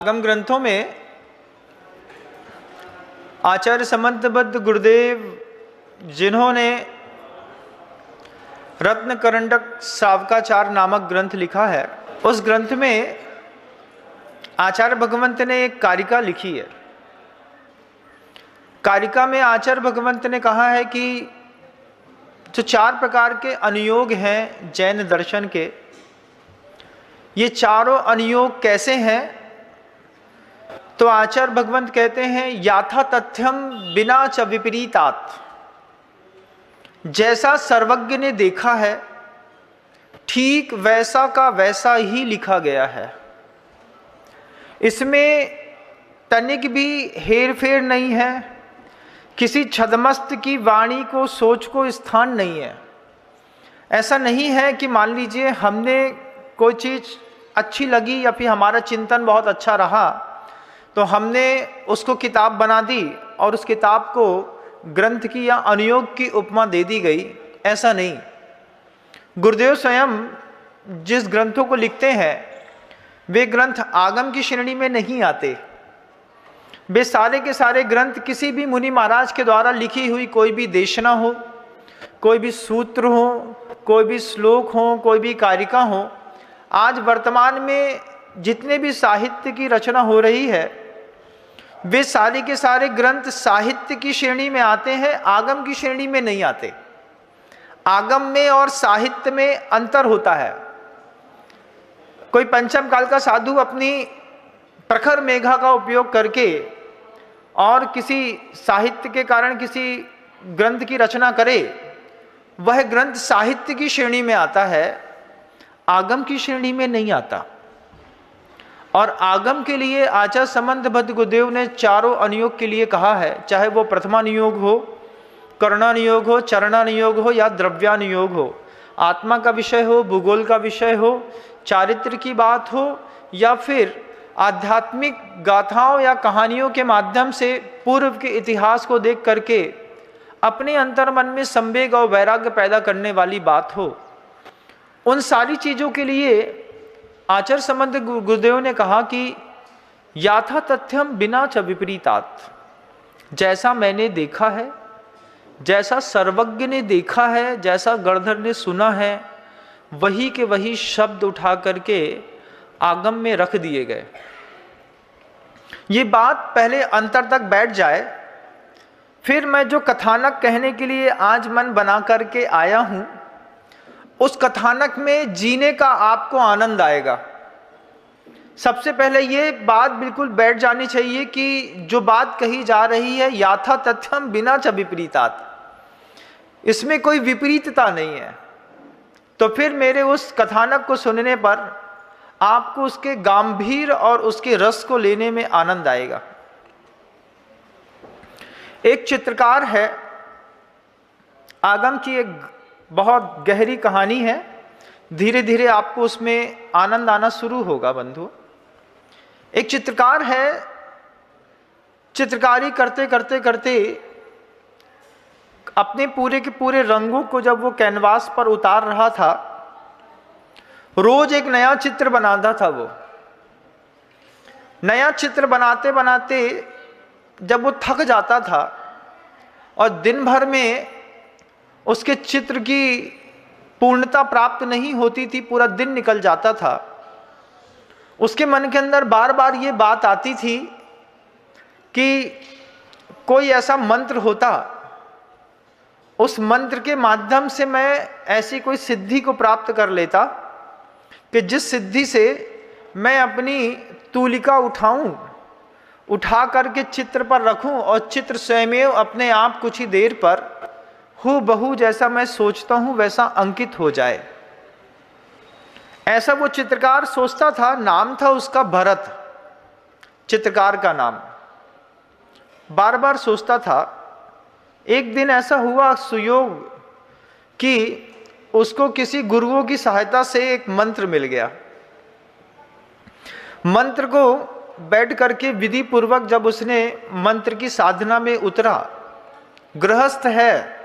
आगम ग्रंथों में आचार्य समंतबद्ध गुरुदेव जिन्होंने रत्न करंडक सावकाचार नामक ग्रंथ लिखा है, उस ग्रंथ में आचार्य भगवंत ने एक कारिका लिखी है। कारिका में आचार्य भगवंत ने कहा है कि जो 4 प्रकार के अनुयोग हैं जैन दर्शन के, ये चारों अनुयोग कैसे हैं? तो आचार्य भगवंत कहते हैं याथा तथ्यम बिना च विपरीतात। जैसा सर्वज्ञ ने देखा है ठीक वैसा का वैसा ही लिखा गया है। इसमें तनिक भी हेर फेर नहीं है, किसी छदमस्त की वाणी को सोच को स्थान नहीं है। ऐसा नहीं है कि मान लीजिए हमने कोई चीज़ अच्छी लगी या फिर हमारा चिंतन बहुत अच्छा रहा तो हमने उसको किताब बना दी और उस किताब को ग्रंथ की या अनुयोग की उपमा दे दी गई। ऐसा नहीं। गुरुदेव स्वयं जिस ग्रंथों को लिखते हैं वे ग्रंथ आगम की श्रेणी में नहीं आते। वे सारे के सारे ग्रंथ किसी भी मुनि महाराज के द्वारा लिखी हुई कोई भी देशना हो, कोई भी सूत्र हो, कोई भी श्लोक हो, कोई भी कारिका हो, आज वर्तमान में जितने भी साहित्य की रचना हो रही है वे सारे के सारे ग्रंथ साहित्य की श्रेणी में आते हैं, आगम की श्रेणी में नहीं आते। आगम में और साहित्य में अंतर होता है। कोई पंचम काल का साधु अपनी प्रखर मेघा का उपयोग करके और किसी साहित्य के कारण किसी ग्रंथ की रचना करे, वह ग्रंथ साहित्य की श्रेणी में आता है, आगम की श्रेणी में नहीं आता। और आगम के लिए आचार्य समंतबद्ध गुरुदेव ने चारों अनुयोग के लिए कहा है, चाहे वो प्रथमानुयोग हो, कर्णानुयोग हो, चरणानुयोग हो या द्रव्यानुयोग हो, आत्मा का विषय हो, भूगोल का विषय हो, चारित्र की बात हो या फिर आध्यात्मिक गाथाओं या कहानियों के माध्यम से पूर्व के इतिहास को देख करके अपने अंतर्मन में संवेग और वैराग्य पैदा करने वाली बात हो, उन सारी चीज़ों के लिए आचार्य समंत गुरुदेव ने कहा कि याथा तथ्यम बिना च विपरीतात। जैसा मैंने देखा है, जैसा सर्वज्ञ ने देखा है, जैसा गणधर ने सुना है, वही के वही शब्द उठा करके आगम में रख दिए गए। ये बात पहले अंतर तक बैठ जाए, फिर मैं जो कथानक कहने के लिए आज मन बना करके आया हूं, उस कथानक में जीने का आपको आनंद आएगा। सबसे पहले ये बात बिल्कुल बैठ जानी चाहिए कि जो बात कही जा रही है याथा तथ्यम बिना च विपरीतात, इसमें कोई विपरीतता नहीं है। तो फिर मेरे उस कथानक को सुनने पर आपको उसके गंभीर और उसके रस को लेने में आनंद आएगा। एक चित्रकार है, आगम की एक बहुत गहरी कहानी है, धीरे धीरे आपको उसमें आनंद आना शुरू होगा बंधु। एक चित्रकार है, चित्रकारी करते करते करते अपने पूरे के पूरे रंगों को जब वो कैनवास पर उतार रहा था, रोज एक नया चित्र बनाता था। वो नया चित्र बनाते बनाते जब वो थक जाता था और दिन भर में उसके चित्र की पूर्णता प्राप्त नहीं होती थी, पूरा दिन निकल जाता था, उसके मन के अंदर बार बार ये बात आती थी कि कोई ऐसा मंत्र होता, उस मंत्र के माध्यम से मैं ऐसी कोई सिद्धि को प्राप्त कर लेता कि जिस सिद्धि से मैं अपनी तूलिका उठाऊं, उठा करके चित्र पर रखूं और चित्र स्वयं अपने आप कुछ ही देर पर हूबहू जैसा मैं सोचता हूं वैसा अंकित हो जाए। ऐसा वो चित्रकार सोचता था। नाम था उसका भरत, चित्रकार का नाम। बार बार सोचता था। एक दिन ऐसा हुआ सुयोग कि उसको किसी गुरुओं की सहायता से एक मंत्र मिल गया। मंत्र को बैठ करके विधि पूर्वक जब उसने मंत्र की साधना में उतरा, गृहस्थ है,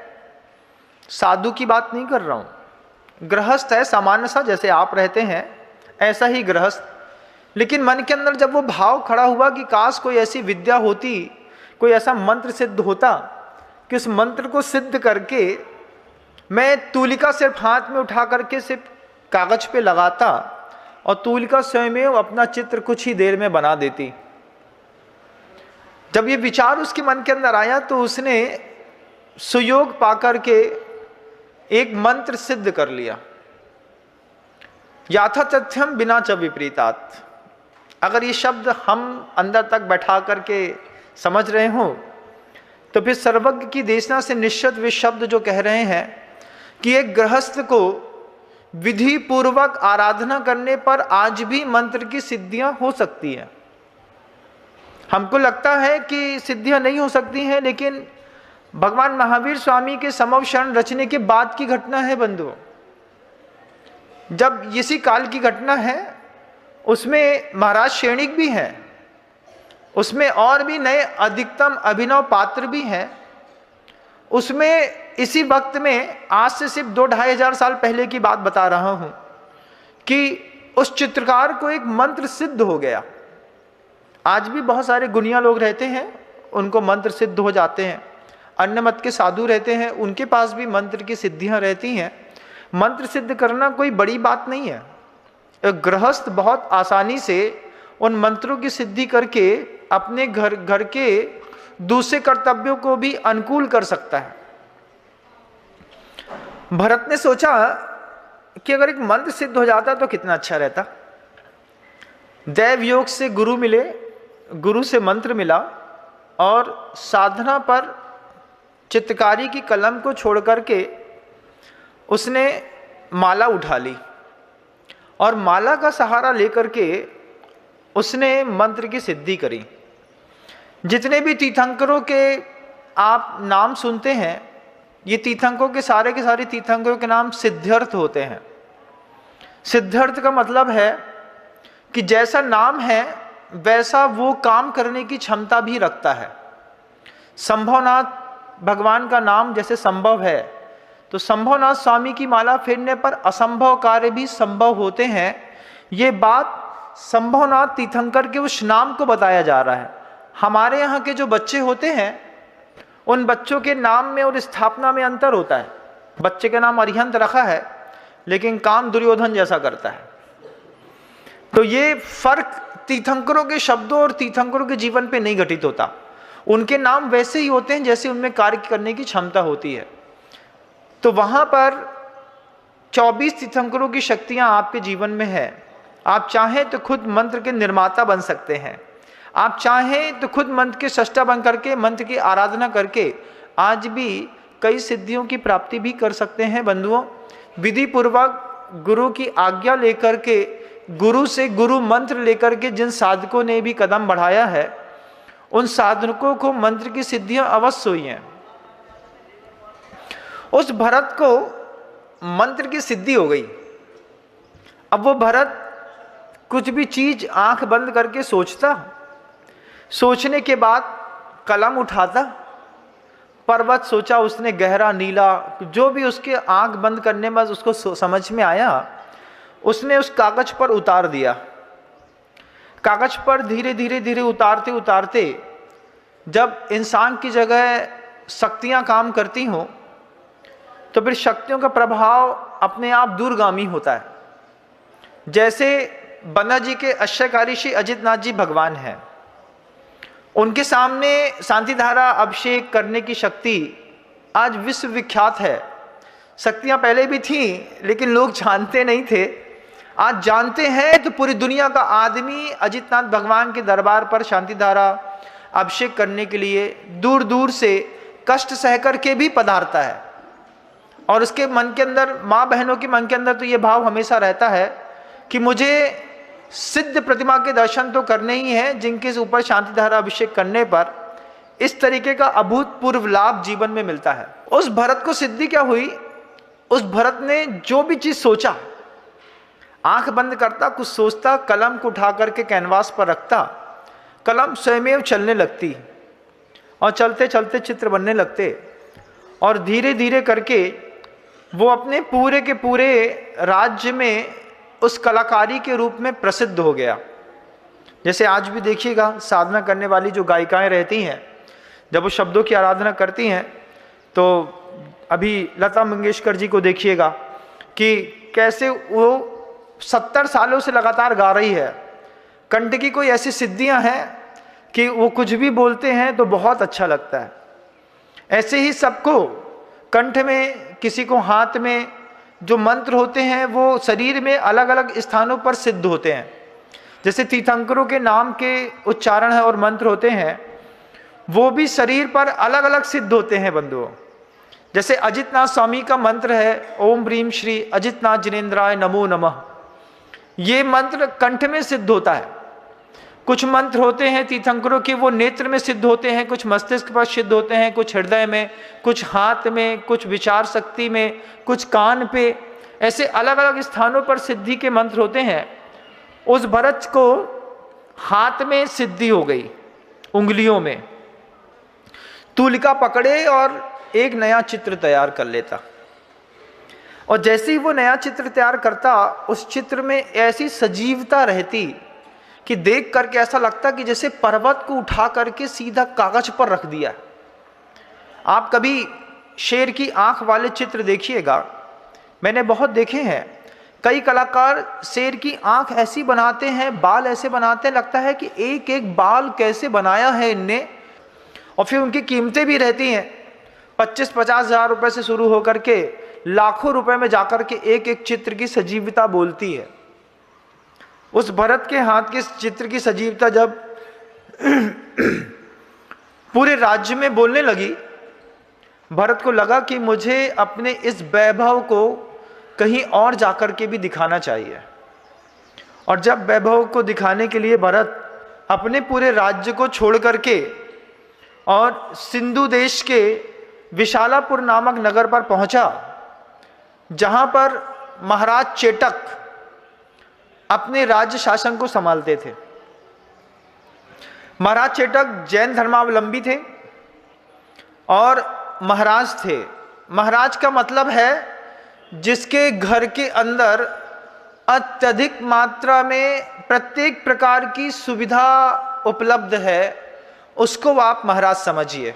साधु की बात नहीं कर रहा हूं, गृहस्थ है, सामान्य सा जैसे आप रहते हैं ऐसा ही गृहस्थ, लेकिन मन के अंदर जब वो भाव खड़ा हुआ कि काश कोई ऐसी विद्या होती, कोई ऐसा मंत्र सिद्ध होता कि उस मंत्र को सिद्ध करके मैं तूलिका सिर्फ हाथ में उठा करके सिर्फ कागज पे लगाता और तूलिका स्वयं अपना चित्र कुछ ही देर में बना देती। जब ये विचार उसके मन के अंदर आया तो उसने सुयोग पाकर के एक मंत्र सिद्ध कर लिया, याथा तथ्यम बिना च विपरीतात। अगर ये शब्द हम अंदर तक बैठा करके समझ रहे हो तो फिर सर्वज्ञ की देशना से निश्चित वे शब्द जो कह रहे हैं कि एक गृहस्थ को विधि पूर्वक आराधना करने पर आज भी मंत्र की सिद्धियां हो सकती हैं। हमको लगता है कि सिद्धियां नहीं हो सकती हैं, लेकिन भगवान महावीर स्वामी के समव शरण रचने के बाद की घटना है बंधुओं। जब इसी काल की घटना है, उसमें महाराज शैणिक भी हैं, उसमें और भी नए अधिकतम अभिनव पात्र भी हैं, उसमें इसी वक्त में आज से सिर्फ 2-2.5 हजार साल पहले की बात बता रहा हूं कि उस चित्रकार को एक मंत्र सिद्ध हो गया। आज भी बहुत सारे गुनिया लोग रहते हैं, उनको मंत्र सिद्ध हो जाते हैं। अन्य मत के साधु रहते हैं, उनके पास भी मंत्र की सिद्धियां रहती हैं। मंत्र सिद्ध करना कोई बड़ी बात नहीं है। एक गृहस्थ बहुत आसानी से उन मंत्रों की सिद्धि करके अपने घर के दूसरे कर्तव्यों को भी अनुकूल कर सकता है। भरत ने सोचा कि अगर एक मंत्र सिद्ध हो जाता तो कितना अच्छा रहता। दैव योग से गुरु मिले, गुरु से मंत्र मिला और साधना पर चित्रकारी की कलम को छोड़ करके उसने माला उठा ली और माला का सहारा लेकर के उसने मंत्र की सिद्धि करी। जितने भी तीर्थंकरों के आप नाम सुनते हैं, ये तीर्थंकरों के सारे तीर्थंकरों के नाम सिद्धार्थ होते हैं। सिद्धार्थ का मतलब है कि जैसा नाम है वैसा वो काम करने की क्षमता भी रखता है। संभवनाथ भगवान का नाम जैसे संभव है, तो संभवनाथ स्वामी की माला फेरने पर असंभव कार्य भी संभव होते हैं। ये बात संभवनाथ तीर्थंकर के उस नाम को बताया जा रहा है। हमारे यहाँ के जो बच्चे होते हैं, उन बच्चों के नाम में और स्थापना में अंतर होता है। बच्चे का नाम अरिहंत रखा है, लेकिन काम दुर्योधन जैसा करता है। तो ये फर्क तीर्थंकरों के शब्दों और तीर्थंकरों के जीवन पे नहीं घटित होता। उनके नाम वैसे ही होते हैं जैसे उनमें कार्य करने की क्षमता होती है। तो वहां पर 24 तीर्थंकरों की शक्तियां आपके जीवन में है। आप चाहें तो खुद मंत्र के निर्माता बन सकते हैं, आप चाहें तो खुद मंत्र के सृष्टा बन करके मंत्र की आराधना करके आज भी कई सिद्धियों की प्राप्ति भी कर सकते हैं। बंधुओं, विधि पूर्वक गुरु की आज्ञा लेकर के, गुरु से गुरु मंत्र लेकर के जिन साधकों ने भी कदम बढ़ाया है, उन साधकों को मंत्र की सिद्धियां अवश्य हुई हैं। उस भरत को मंत्र की सिद्धि हो गई। अब वो भरत कुछ भी चीज आंख बंद करके सोचता, सोचने के बाद कलम उठाता, पर्वत सोचा उसने गहरा नीला, जो भी उसके आंख बंद करने में उसको समझ में आया, उसने उस कागज पर उतार दिया। कागज पर धीरे धीरे उतारते उतारते जब इंसान की जगह शक्तियां काम करती हों तो फिर शक्तियों का प्रभाव अपने आप दूरगामी होता है। जैसे बन्ना जी के अश्यकारी श्री अजितनाथ जी भगवान हैं, उनके सामने शांति धारा अभिषेक करने की शक्ति आज विश्व विख्यात है। शक्तियां पहले भी थीं लेकिन लोग जानते नहीं थे। आज जानते हैं तो पूरी दुनिया का आदमी अजितनाथ भगवान के दरबार पर शांति धारा अभिषेक करने के लिए दूर दूर से कष्ट सह करके भी पधारता है। और उसके मन के अंदर, माँ बहनों के मन के अंदर तो ये भाव हमेशा रहता है कि मुझे सिद्ध प्रतिमा के दर्शन तो करने ही हैं, जिनके ऊपर शांति धारा अभिषेक करने पर इस तरीके का अभूतपूर्व लाभ जीवन में मिलता है। उस भरत को सिद्धि क्या हुई? उस भरत ने जो भी चीज सोचा, आंख बंद करता, कुछ सोचता, कलम को उठा करके कैनवास पर रखता, कलम स्वयं चलने लगती और चलते चलते चित्र बनने लगते और धीरे धीरे करके वो अपने पूरे के पूरे राज्य में उस कलाकारी के रूप में प्रसिद्ध हो गया। जैसे आज भी देखिएगा साधना करने वाली जो गायिकाएं रहती हैं, जब वो शब्दों की आराधना करती हैं, तो अभी लता मंगेशकर जी को देखिएगा कि कैसे वो 70 सालों से लगातार गा रही है। कंठ की कोई ऐसी सिद्धियां हैं कि वो कुछ भी बोलते हैं तो बहुत अच्छा लगता है। ऐसे ही सबको कंठ में, किसी को हाथ में जो मंत्र होते हैं वो शरीर में अलग अलग स्थानों पर सिद्ध होते हैं। जैसे तीर्थंकरों के नाम के उच्चारण है और मंत्र होते हैं, वो भी शरीर पर अलग अलग सिद्ध होते हैं बंधुओं। जैसे अजितनाथ स्वामी का मंत्र है ओम ब्रीम श्री अजितनाथ जिनेन्द्राय नमो नमः, ये मंत्र कंठ में सिद्ध होता है। कुछ मंत्र होते हैं तीर्थंकरों के, वो नेत्र में सिद्ध होते हैं, कुछ मस्तिष्क पर सिद्ध होते हैं, कुछ हृदय में, कुछ हाथ में, कुछ विचार शक्ति में, कुछ कान पे, ऐसे अलग अलग स्थानों पर सिद्धि के मंत्र होते हैं। उस भरत को हाथ में सिद्धि हो गई, उंगलियों में तूलिका पकड़े और एक नया चित्र तैयार कर लेता। और जैसे ही वो नया चित्र तैयार करता, उस चित्र में ऐसी सजीवता रहती कि देख करके ऐसा लगता कि जैसे पर्वत को उठा करके सीधा कागज पर रख दिया। आप कभी शेर की आंख वाले चित्र देखिएगा, मैंने बहुत देखे हैं। कई कलाकार शेर की आंख ऐसी बनाते हैं, बाल ऐसे बनाते हैं, लगता है कि एक एक बाल कैसे बनाया है इनने। और फिर उनकी कीमतें भी रहती हैं, 25-50 हज़ार रुपये से शुरू होकर के लाखों रुपए में जाकर के एक एक चित्र की सजीवता बोलती है। उस भरत के हाथ के चित्र की सजीवता जब पूरे राज्य में बोलने लगी, भरत को लगा कि मुझे अपने इस वैभव को कहीं और जाकर के भी दिखाना चाहिए। और जब वैभव को दिखाने के लिए भरत अपने पूरे राज्य को छोड़ करके और सिंधु देश के विशालापुर नामक नगर पर पहुंचा, जहां पर महाराज चेटक अपने राज्य शासन को संभालते थे। महाराज चेटक जैन धर्मावलंबी थे और महाराज थे। महाराज का मतलब है जिसके घर के अंदर अत्यधिक मात्रा में प्रत्येक प्रकार की सुविधा उपलब्ध है, उसको आप महाराज समझिए।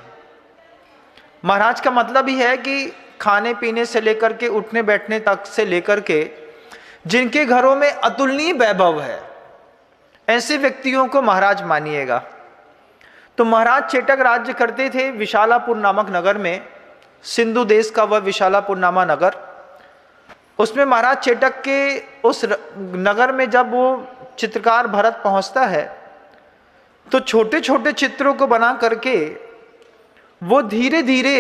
महाराज का मतलब ही है कि खाने पीने से लेकर के उठने बैठने तक से लेकर के जिनके घरों में अतुलनीय वैभव है, ऐसे व्यक्तियों को महाराज मानिएगा। तो महाराज चेटक राज्य करते थे विशालापुर नामक नगर में, सिंधु देश का वह विशालापुर नामा नगर। उसमें महाराज चेटक के उस नगर में जब वो चित्रकार भरत पहुंचता है, तो छोटे छोटे चित्रों को बना करके वो धीरे धीरे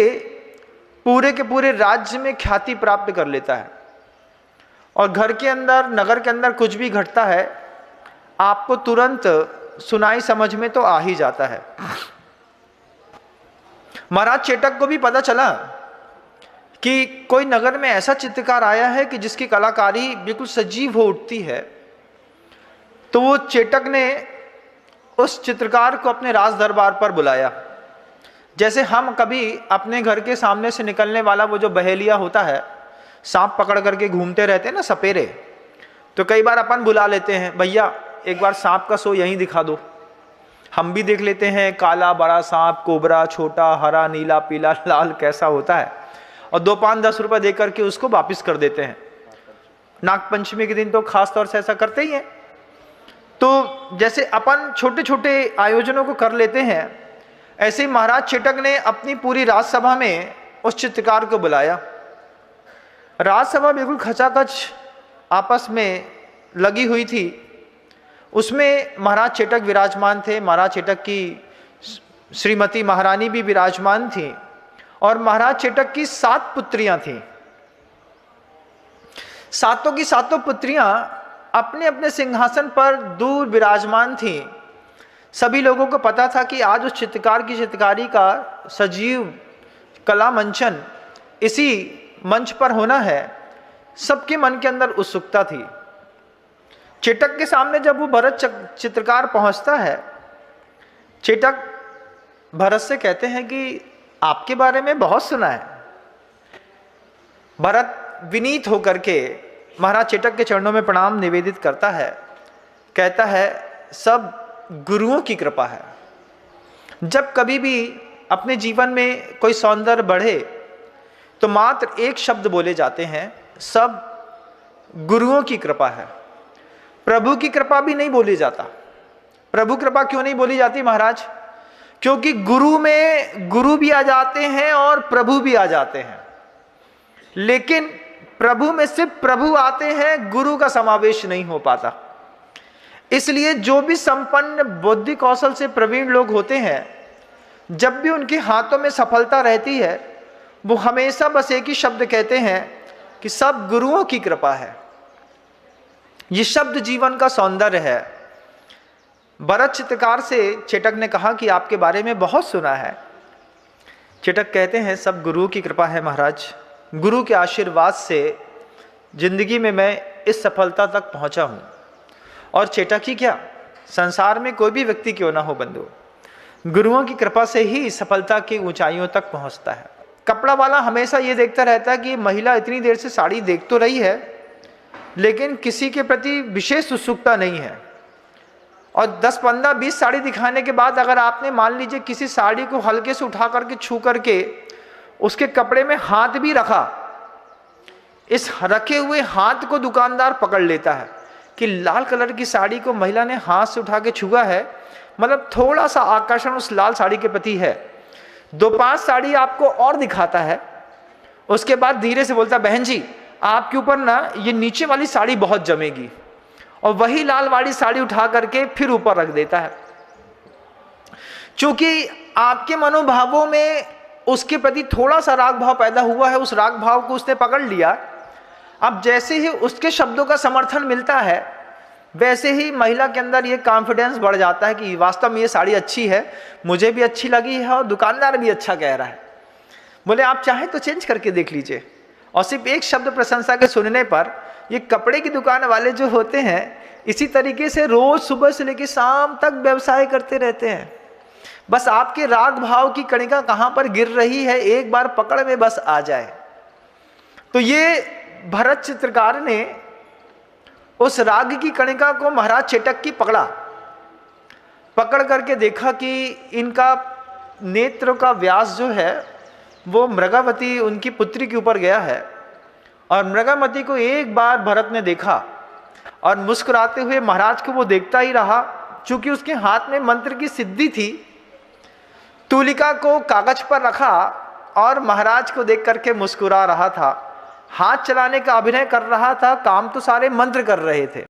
पूरे के पूरे राज्य में ख्याति प्राप्त कर लेता है। और घर के अंदर, नगर के अंदर कुछ भी घटता है, आपको तुरंत सुनाई समझ में तो आ ही जाता है। महाराज चेटक को भी पता चला कि कोई नगर में ऐसा चित्रकार आया है कि जिसकी कलाकारी बिल्कुल सजीव हो उठती है। तो वो चेटक ने उस चित्रकार को अपने राज दरबार पर बुलाया। जैसे हम कभी अपने घर के सामने से निकलने वाला वो जो बहेलिया होता है, सांप पकड़ करके घूमते रहते हैं ना सपेरे, तो कई बार अपन बुला लेते हैं, भैया एक बार सांप का शो यहीं दिखा दो। हम भी देख लेते हैं काला बड़ा सांप, कोबरा, छोटा, हरा, नीला, पीला, लाल कैसा होता है, और 2-5-10 रुपये दे करके उसको वापिस कर देते हैं। नागपंचमी के दिन तो खास तौर से ऐसा करते ही हैं। तो जैसे अपन छोटे छोटे आयोजनों को कर लेते हैं, ऐसे ही महाराज चेटक ने अपनी पूरी राजसभा में उस चित्रकार को बुलाया। राजसभा बिल्कुल खचाखच आपस में लगी हुई थी। उसमें महाराज चेटक विराजमान थे, महाराज चेटक की श्रीमती महारानी भी विराजमान थी, और महाराज चेटक की 7 पुत्रियां थीं। सातों की सातों पुत्रियां अपने अपने सिंहासन पर दूर विराजमान थीं। सभी लोगों को पता था कि आज उस चित्रकार की चित्रकारी का सजीव कला मंचन इसी मंच पर होना है। सबके मन के अंदर उत्सुकता थी। चेटक के सामने जब वो भरत चित्रकार पहुंचता है, चेटक भरत से कहते हैं कि आपके बारे में बहुत सुना है। भरत विनीत होकर के महाराज चेटक के चरणों में प्रणाम निवेदित करता है, कहता है सब गुरुओं की कृपा है। जब कभी भी अपने जीवन में कोई सौंदर्य बढ़े तो मात्र एक शब्द बोले जाते हैं, सब गुरुओं की कृपा है। प्रभु की कृपा भी नहीं बोली जाता। प्रभु कृपा क्यों नहीं बोली जाती महाराज? क्योंकि गुरु में गुरु भी आ जाते हैं और प्रभु भी आ जाते हैं, लेकिन प्रभु में सिर्फ प्रभु आते हैं, गुरु का समावेश नहीं हो पाता। इसलिए जो भी संपन्न बुद्धि कौशल से प्रवीण लोग होते हैं, जब भी उनके हाथों में सफलता रहती है, वो हमेशा बस एक ही शब्द कहते हैं कि सब गुरुओं की कृपा है। ये शब्द जीवन का सौंदर्य है। भरत चित्रकार से चेटक ने कहा कि आपके बारे में बहुत सुना है। चेटक कहते हैं सब गुरु की कृपा है महाराज। गुरु के आशीर्वाद से जिंदगी में मैं इस सफलता तक पहुंचा हूं। और चेटक ही क्या, संसार में कोई भी व्यक्ति क्यों ना हो बंधु, गुरुओं की कृपा से ही सफलता की ऊंचाइयों तक पहुंचता है। कपड़ा वाला हमेशा ये देखता रहता है कि महिला इतनी देर से साड़ी देख तो रही है, लेकिन किसी के प्रति विशेष उत्सुकता नहीं है। और 10, 15, 20 साड़ी दिखाने के बाद अगर आपने मान लीजिए किसी साड़ी को हल्के से उठा करके छू करके उसके कपड़े में हाथ भी रखा, इस रखे हुए हाथ को दुकानदार पकड़ लेता है कि लाल कलर की साड़ी को महिला ने हाथ से उठा के छुआ है, मतलब थोड़ा सा आकर्षण उस लाल साड़ी के प्रति है। 2-5 साड़ी आपको और दिखाता है, उसके बाद धीरे से बोलता बहन जी आपके ऊपर ना ये नीचे वाली साड़ी बहुत जमेगी, और वही लाल वाली साड़ी उठा करके फिर ऊपर रख देता है। क्योंकि आपके मनोभावों में उसके प्रति थोड़ा सा राग भाव पैदा हुआ है, उस राग भाव को उसने पकड़ लिया। अब जैसे ही उसके शब्दों का समर्थन मिलता है, वैसे ही महिला के अंदर ये कॉन्फिडेंस बढ़ जाता है कि वास्तव में ये साड़ी अच्छी है, मुझे भी अच्छी लगी है और दुकानदार भी अच्छा कह रहा है। बोले आप चाहे तो चेंज करके देख लीजिए। और सिर्फ एक शब्द प्रशंसा के सुनने पर ये कपड़े की दुकान वाले जो होते हैं, इसी तरीके से रोज सुबह से लेकर शाम तक व्यवसाय करते रहते हैं। बस आपके राग भाव की कणिका कहाँ पर गिर रही है, एक बार पकड़ में बस आ जाए। तो ये भरत चित्रकार ने उस राग की कणिका को महाराज चेटक की पकड़ करके देखा कि इनका नेत्र का व्यास जो है वो मृगावती उनकी पुत्री के ऊपर गया है। और मृगावती को एक बार भरत ने देखा और मुस्कुराते हुए महाराज को वो देखता ही रहा। चूंकि उसके हाथ में मंत्र की सिद्धि थी, तूलिका को कागज पर रखा और महाराज को देख करके मुस्कुरा रहा था, हाथ चलाने का अभिनय कर रहा था, काम तो सारे मंत्र कर रहे थे।